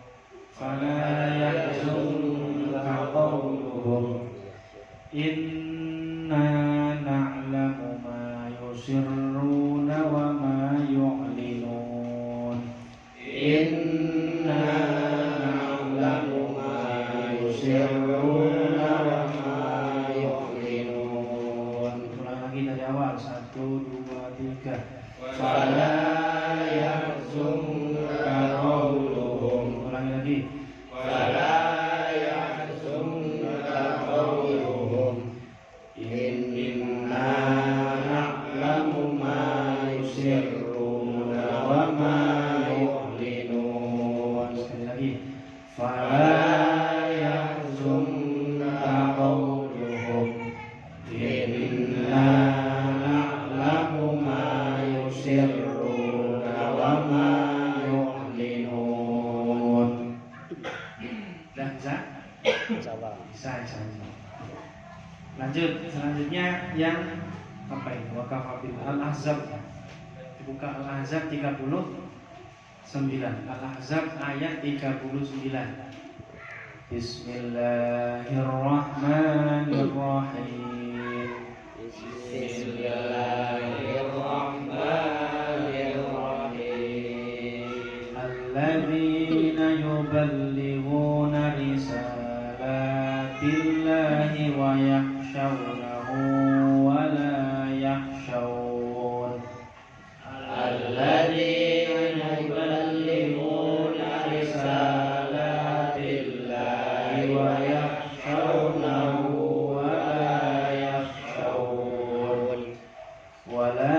Fala yahzunka qawluhum. Inna na'lamu ma yusirruna wa ma yu'linun. Inna na'lamu ma yusirruna wa ma yu'linun. Ulang lagi dari awal. 1, 2, 3. Fala yahzunka qawluhum. Ulangi lagi. Fala yahzunka qawluhum. Inna na'lamu ma yusirruna wa ma yu'linun. Sekali lagi. Fala yahzunka qawluhum. Inna na'lamu ma yusirruna wa ma yu'linun. Dah bisa? Sabar. Bisa. Lanjut, selanjutnya yang apa ini? Waqafabil Al-Ahzab. Dibuka Al-Ahzab 39. Al-Ahzab ayat 39. Bismillahirrahmanirrahim. Alladzina yuballighuna risalatillahi wa yakhshawnahu wa la yakhshawun. Alladzina yuballighuna risalatillahi wa yakhshawnahu wa la yakhshawun. Wa la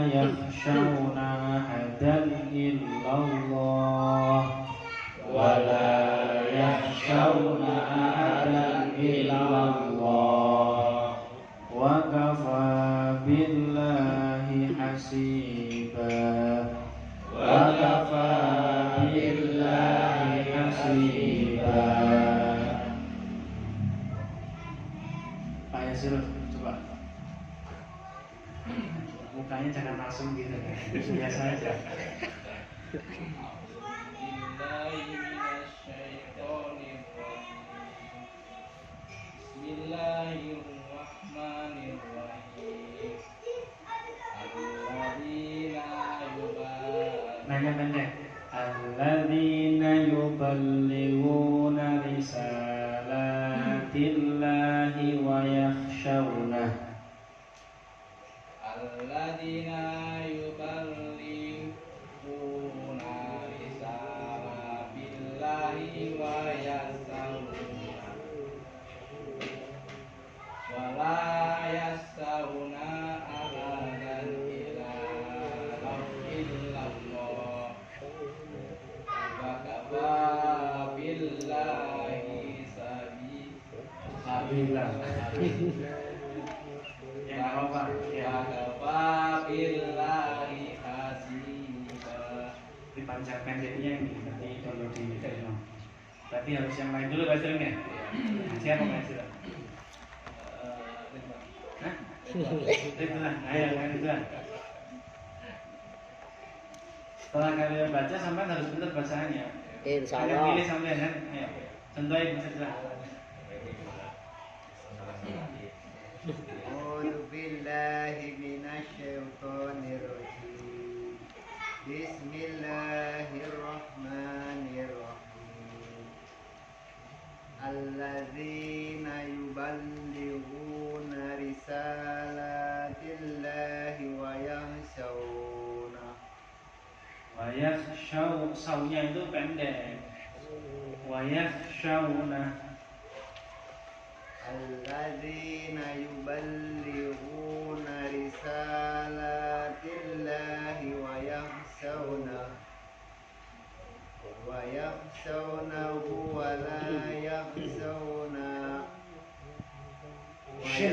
yakhshawna ahadan illallah. Wa la yakhshawna ahadan illallah. Wa kafa billahi hasiba. Wa kafa billahi hasiba. Pak Yasir, coba. Mukanya jangan langsung gitu, biasa aja. Bismillahirrahmanirrahim. Nanya pendek. Alladzina yuballighuna risalatillahi wa yakhshawna. Alladzina yuballighuna risalatillahi wa yakhshawna wa la yakhshawna ahadan illallah. Wa kafa billahi Sabila. Yang apa? Ya. Billahi hasiba. Dipanjang pendeknya ini nanti kalau di berarti harus yang lain dulu bahasanya. Siapa bahasa? Hah? Ridwan. Ayo yang Ridwan. Setelah kalian baca sampai harus benar bacaannya. Insya Kalian Allah. pilih sampai kan? Ayo. Contohin Ridwan. A'udzu billahi minasyaitonir rajim. Bismillahirrahmanirrahim. Alladzina yuballighuna risalatillahi wa yakhshawna. Wa yakhshawnya itu pendek. Wa yakhshawna. Alladzina yuballighuna shin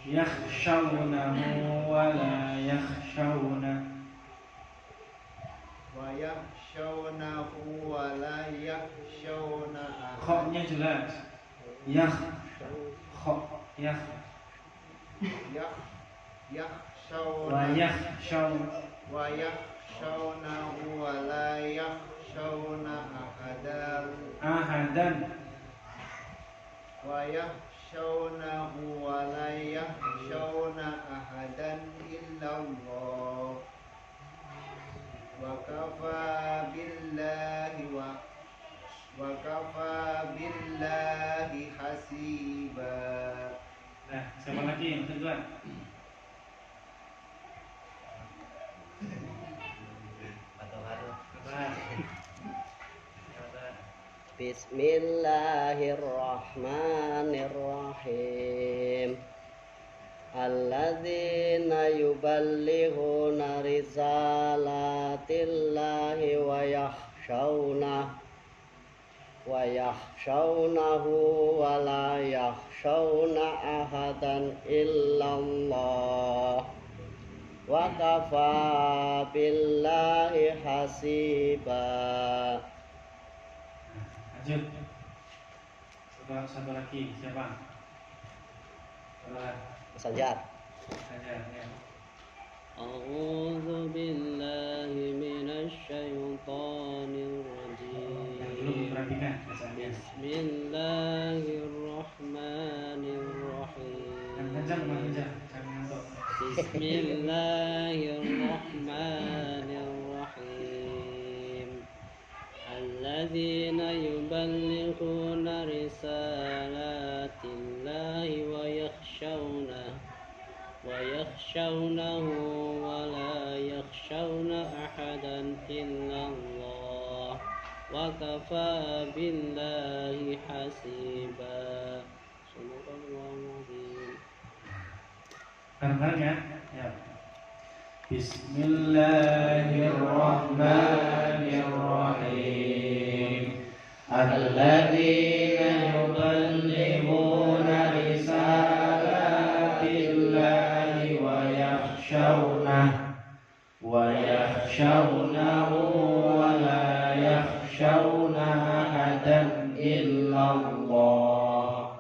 yakhshawnahu wa la yakhshawna wa yakhshawnahu wa la yakhshawna kha-nya jelas yakh kha yakh wa yakhshaw wa yakhshawnahu wa la yakhshawna ahadan wa yakhshawnahu wa la yakhshawna ahadan illallah wa kafa billahi hasiba. Nah, siapa lagi yang kedua? Bismillahirrahmanirrahim. Alladzina yuballighuna risalatillahi wa yakhshawnahu wa la yakhshawna ahadan illallah wa kafa billahi hasiba. Lanjut. Satu lagi siapa? Sanjar. Sanjar ya. A'udzu billahi minasy syaithanir Yang belum rajim. perhatikan bacaannya. Bismillahirrahmanirrahim. Yang kencang Mas Sanjar, jangan ngantuk. Bismillahirrahmanirrahim. Alladzina yuballighuna risalatillahi wa yakhshawnahu wa la yakhshawna ahadan illallah wa kafa billahi hasiba. Subhanallah. Bareng-bareng ya. Ya. Bismillahirrahmanirrahim. Alladzina yuballighuna risalatillahi wa yakhshawnahu wa la yakhshawna ahadan illallah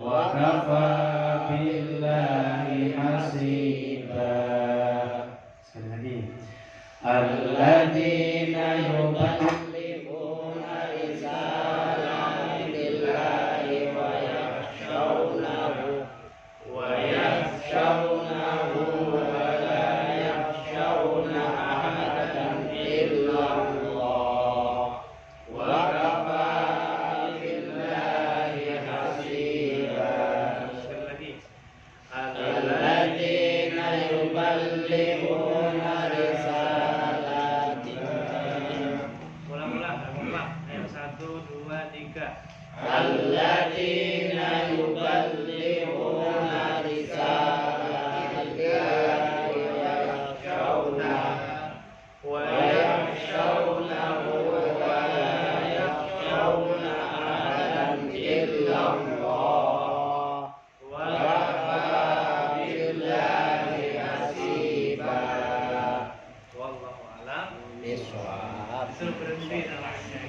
wa kafa billahi hasiba. Sekali lagi. Alladzina yuballighuna risalatillahi wa yakhshawnahu wa la yakhshawna ahadan illallah wa kafa billahi hasiba. Sekali lagi. Alladzina yuballighuna risalatillahi. Ulang. Ayo 1, 2, 3. Alladzina yuballighuna risalatillahi wa yakhshawnahu wa la yakhshawna ahadan illallah wa kafa billahi hasiba. Wallahu a'lam. Bismillah. Disuruh berhenti namanya.